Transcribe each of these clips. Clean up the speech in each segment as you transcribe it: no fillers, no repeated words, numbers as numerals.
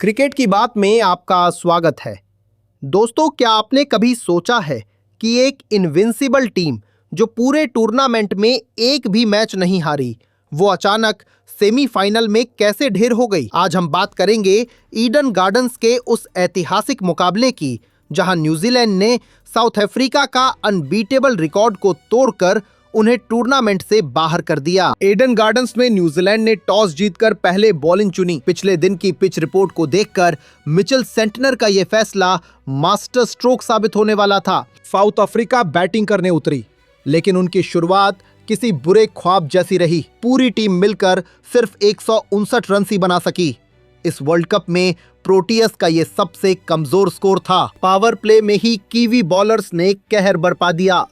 Cricket की बात में आपका स्वागत है। दोस्तों, क्या आपने कभी सोचा है कि एक इनविंसिबल टीम जो पूरे टूर्नामेंट में एक भी मैच नहीं हारी, वो अचानक सेमीफाइनल में कैसे ढेर हो गई? आज हम बात करेंगे ईडन गार्डन्स के उस ऐतिहासिक मुकाबले की जहां न्यूजीलैंड ने साउथ अफ्रीका का अनबीटेबल रिकॉर्ड को तोड़कर उन्हें टूर्नामेंट से बाहर कर दिया। ईडन गार्डन्स में न्यूजीलैंड ने टॉस जीतकर पहले बॉलिंग चुनी। पिछले दिन की पिच रिपोर्ट को देखकर मिचेल सेंटनर का यह फैसला मास्टर स्ट्रोक साबित होने वाला था। साउथ अफ्रीका बैटिंग करने उतरी, लेकिन उनकी शुरुआत किसी बुरे ख्वाब जैसी रही। पूरी टीम मिलकर सिर्फ 159 रन ही बना सकी। इस वर्ल्ड कप में प्रोटियस का यह सबसे कमजोर स्कोर था। पावर प्ले में ही कीवी बॉलर्स ने कहर बरपा दिया।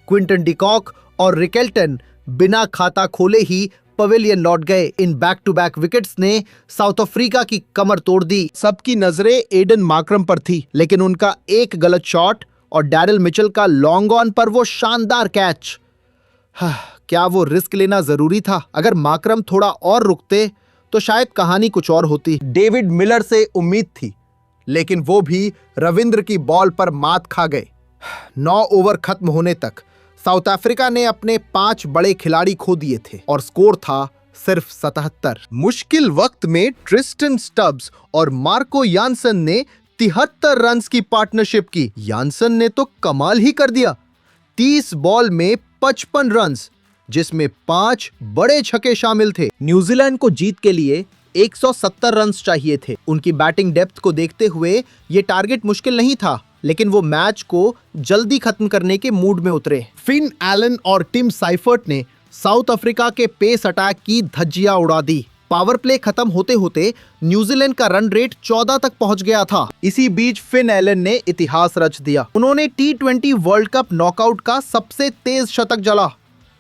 क्विंटन डिकॉक और रिकेल्टन बिना खाता खोले ही पवेलियन लौट गए। इन बैक टू बैक विकेट्स ने साउथ अफ्रीका की कमर तोड़ दी। सबकी नजरें एडन मार्क्रम पर थी, लेकिन उनका एक गलत शॉट और डैरिल मिचेल का लॉन्ग ऑन पर वो शानदार कैच, क्या वो रिस्क लेना जरूरी था? अगर मार्क्रम थोड़ा और रुकते तो शायद कहानी कुछ और होती। डेविड मिलर से उम्मीद थी, लेकिन वो भी रविंद्र की बॉल पर मात खा गए। 9 ओवर खत्म होने तक साउथ अफ्रीका ने अपने 5 बड़े खिलाड़ी खो दिए थे और स्कोर था सिर्फ 77। मुश्किल वक्त में ट्रिस्टन स्टब्स और मार्को यानसन ने 73 रन की पार्टनरशिप की। यानसन ने तो कमाल ही कर दिया। 30 बॉल में 55 रन, जिसमें 5 बड़े छक्के शामिल थे। न्यूजीलैंड को जीत के लिए 170 रन चाहिए थे। उनकी बैटिंग डेप्थ को देखते हुए ये टारगेट मुश्किल नहीं था, लेकिन वो मैच को जल्दी खत्म करने के मूड में उतरे। फिन एलन और टिम साइफर्ट ने साउथ अफ्रीका के पेस अटैक की धज्जियां उड़ा दी। पावर प्ले खत्म होते होते न्यूजीलैंड का रन रेट 14 तक पहुंच गया था। इसी बीच फिन एलन ने इतिहास रच दिया। उन्होंने T20 वर्ल्ड कप नॉकआउट का सबसे तेज शतक जला।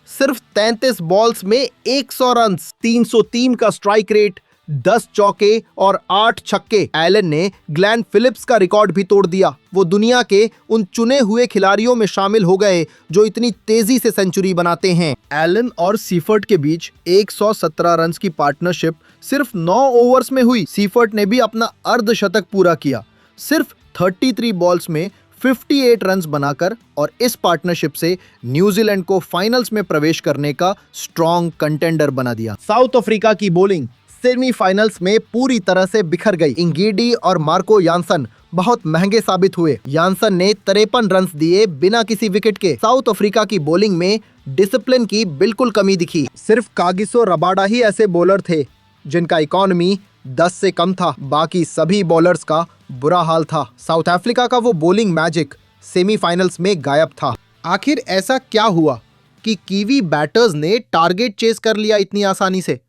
सिर्फ 33 बॉल्स में 100 रन, 303 का स्ट्राइक रेट, 10 चौके और 8 छक्के। एलन ने ग्लेन फिलिप्स का रिकॉर्ड भी तोड़ दिया। वो दुनिया के उन चुने हुए खिलाड़ियों में शामिल हो गए जो इतनी तेजी से सेंचुरी बनाते हैं। एलन और सीफर्ट के बीच 117 रन की पार्टनरशिप सिर्फ 9 ओवर्स में हुई। सीफर्ट ने भी अपना अर्धशतक पूरा किया, सिर्फ 33 बॉल्स में 58 रन बनाकर, और इस पार्टनरशिप से न्यूजीलैंड को फाइनल्स में प्रवेश करने का स्ट्रॉन्ग कंटेंडर बना दिया। साउथ अफ्रीका की बॉलिंग सेमीफाइनल्स में पूरी तरह से बिखर गई। इंगीडी और मार्को यानसन बहुत महंगे साबित हुए। यानसन ने 53 रन दिए बिना किसी विकेट के। साउथ अफ्रीका की बॉलिंग में डिसिप्लिन की बिल्कुल कमी दिखी। सिर्फ कागिसो रबाडा ही ऐसे बॉलर थे जिनका इकोनॉमी 10 से कम था। बाकी सभी बॉलर्स का बुरा हाल था। साउथ अफ्रीका का वो बॉलिंग मैजिक सेमीफाइनल्स में गायब था। आखिर ऐसा क्या हुआ कि कीवी बैटर्स ने टारगेट चेस कर लिया इतनी आसानी से?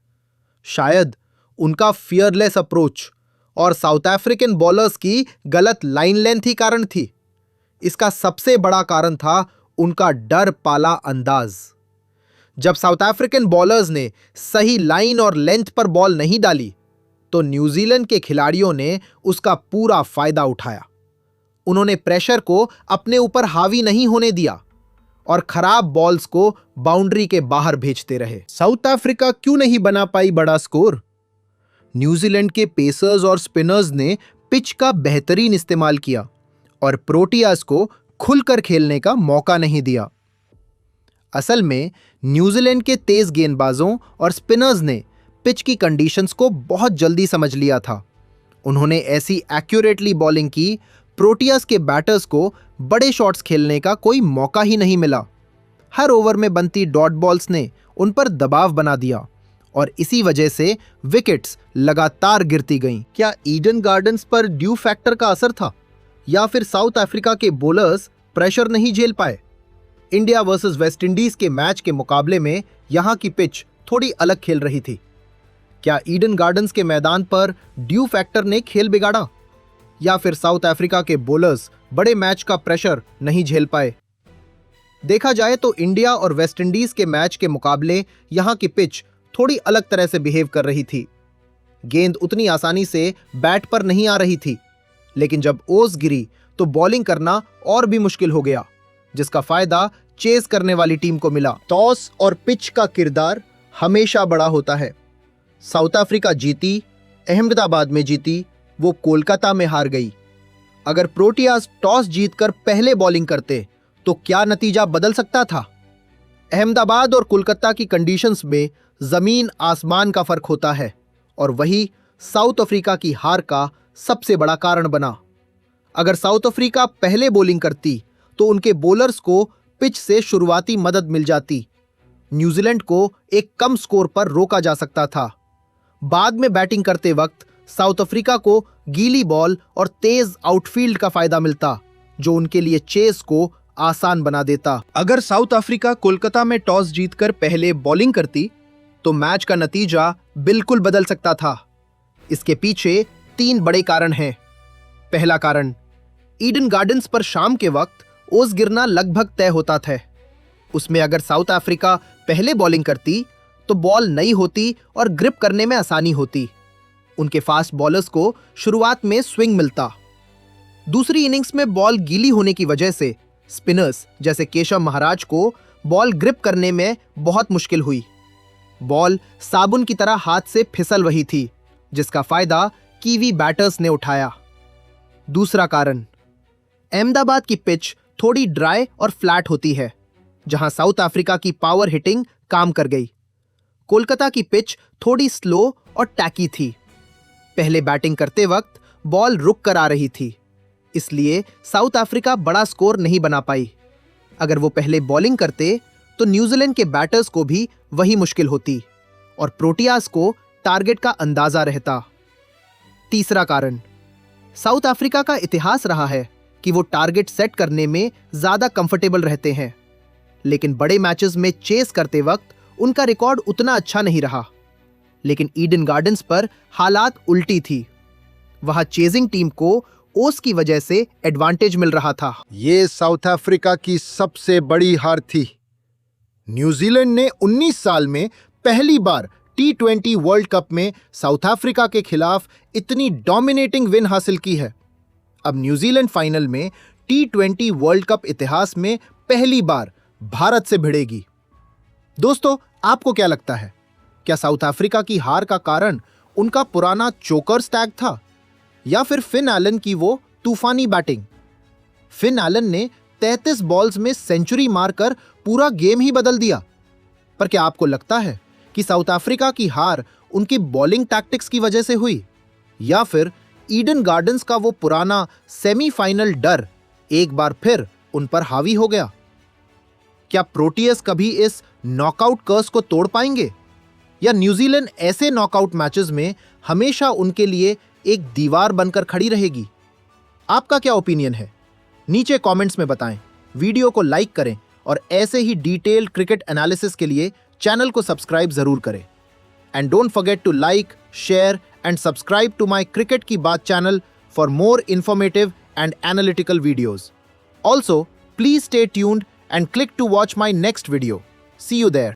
शायद उनका फियरलेस अप्रोच और साउथ अफ्रीकन बॉलर्स की गलत लाइन लेंथ ही कारण थी। इसका सबसे बड़ा कारण था उनका डर पाला अंदाज। जब साउथ अफ्रीकन बॉलर्स ने सही लाइन और लेंथ पर बॉल नहीं डाली, तो न्यूजीलैंड के खिलाड़ियों ने उसका पूरा फायदा उठाया। उन्होंने प्रेशर को अपने ऊपर हावी नहीं होने दिया और खराब बॉल्स को बाउंड्री के बाहर भेजते रहे। साउथ अफ्रीका क्यों नहीं बना पाई बड़ा स्कोर? न्यूजीलैंड के पेसर्स और स्पिनर्स ने पिच का बेहतरीन इस्तेमाल किया और प्रोटियास को खुलकर खेलने का मौका नहीं दिया। असल में न्यूजीलैंड के तेज गेंदबाजों और स्पिनर्स ने पिच की कंडीशंस को बहुत जल्दी समझ लिया था। उन्होंने ऐसी एक्यूरेटली बॉलिंग की, प्रोटियास के बैटर्स को बड़े शॉट्स खेलने का कोई मौका ही नहीं मिला। हर ओवर में बनती डॉट बॉल्स ने उन पर दबाव बना दिया और इसी वजह से विकेट्स लगातार गिरती गईं। क्या ईडन गार्डन्स पर ड्यू फैक्टर का असर था, या फिर साउथ अफ्रीका के बॉलर्स प्रेशर नहीं झेल पाए? इंडिया वर्सेस वेस्टइंडीज के मैच के मुकाबले में यहां की पिच थोड़ी अलग खेल रही थी। क्या ईडन गार्डन्स के मैदान पर ड्यू फैक्टर ने खेल बिगाड़ा, या फिर साउथ अफ्रीका के बॉलर्स बड़े मैच का प्रेशर नहीं झेल पाए? देखा जाए तो इंडिया और वेस्टइंडीज के मैच के मुकाबले यहां की पिच थोड़ी अलग तरह से बिहेव कर रही थी। गेंद उतनी आसानी से बैट पर नहीं आ रही थी, लेकिन जब ओस गिरी तो बॉलिंग करना और भी मुश्किल हो गया, जिसका फायदा चेस करने वाली टीम को मिला। टॉस और पिच का किरदार हमेशा बड़ा होता है। साउथ अफ्रीका जीती, अहमदाबाद में जीती, वो कोलकाता में हार गई। अगर प्रोटियाज टॉस जीतकर पहले बॉलिंग करते तो क्या नतीजा बदल सकता था? अहमदाबाद और कोलकाता की कंडीशंस में जमीन आसमान का फर्क होता है और वही साउथ अफ्रीका की हार का सबसे बड़ा कारण बना। अगर साउथ अफ्रीका पहले बॉलिंग करती तो उनके बॉलर्स को पिच से शुरुआती मदद मिल जाती। न्यूजीलैंड को एक कम स्कोर पर रोका जा सकता था। बाद में बैटिंग करते वक्त साउथ अफ्रीका को गीली बॉल और तेज आउटफील्ड का फायदा मिलता, जो उनके लिए चेस को आसान बना देता। अगर साउथ अफ्रीका कोलकाता में टॉस जीतकर पहले बॉलिंग करती तो मैच का नतीजा बिल्कुल बदल सकता था। इसके पीछे 3 बड़े कारण हैं। पहला कारण, ईडन गार्डन्स पर शाम के वक्त ओस गिरना लगभग तय होता था। उसमें अगर साउथ अफ्रीका पहले बॉलिंग करती तो बॉल नई होती और ग्रिप करने में आसानी होती। उनके फास्ट बॉलर्स को शुरुआत में स्विंग मिलता। दूसरी इनिंग्स में बॉल गीली होने की वजह से स्पिनर्स जैसे केशव महाराज को बॉल ग्रिप करने में बहुत मुश्किल हुई। बॉल साबुन की तरह हाथ से फिसल रही थी, जिसका फायदा कीवी बैटर्स ने उठाया। दूसरा कारण, अहमदाबाद की पिच थोड़ी ड्राई और फ्लैट होती है, जहां साउथ अफ्रीका की पावर हिटिंग काम कर गई। कोलकाता की पिच थोड़ी स्लो और टैकी थी। पहले बैटिंग करते वक्त बॉल रुक कर आ रही थी, इसलिए साउथ अफ्रीका बड़ा स्कोर नहीं बना पाई। अगर वो पहले बॉलिंग करते तो न्यूजीलैंड के बैटर्स को भी वही मुश्किल होती और प्रोटियाज को टारगेट का अंदाजा रहता। तीसरा कारण, साउथ अफ्रीका का इतिहास रहा है कि वो टारगेट सेट करने में ज्यादा कंफर्टेबल रहते हैं, लेकिन बड़े मैचेस में चेस करते वक्त उनका रिकॉर्ड उतना अच्छा नहीं रहा। लेकिन ईडन गार्डन्स पर हालात उल्टी थी। वहां चेजिंग टीम को ओस की वजह से एडवांटेज मिल रहा था। ये साउथ अफ्रीका की सबसे बड़ी हार थी। न्यूजीलैंड ने 19 साल में पहली बार T20 वर्ल्ड कप में साउथ अफ्रीका के खिलाफ इतनी डोमिनेटिंग विन हासिल की है। अब न्यूजीलैंड फाइनल में T20 वर्ल्ड कप इतिहास में पहली बार भारत से भिड़ेगी। दोस्तों, आपको क्या लगता है? क्या साउथ अफ्रीका की हार का कारण उनका पुराना चोकर्स टैग था या फिर फिन एलन की वो तूफानी बैटिंग? फिन एलन ने 33 बॉल्स में सेंचुरी मारकर पूरा गेम ही बदल दिया। पर क्या आपको लगता है कि साउथ अफ्रीका की हार उनकी बॉलिंग टैक्टिक्स की वजह से हुई या फिर ईडन गार्डन्स का वो पुराना सेमीफाइनल डर एक बार फिर उन पर हावी हो गया? क्या प्रोटियस कभी इस नॉकआउट कर्स को तोड़ पाएंगे या न्यूजीलैंड ऐसे नॉकआउट मैचेस में हमेशा उनके लिए एक दीवार बनकर खड़ी रहेगी? आपका क्या ओपिनियन है? नीचे कमेंट्स में बताएं। वीडियो को लाइक करें और ऐसे ही डिटेल्ड क्रिकेट एनालिसिस के लिए चैनल को सब्सक्राइब जरूर करें। And don't forget to like, share and subscribe to my cricket की बात channel for more informative and analytical videos. Also, please stay tuned and click to watch my next video. See you there.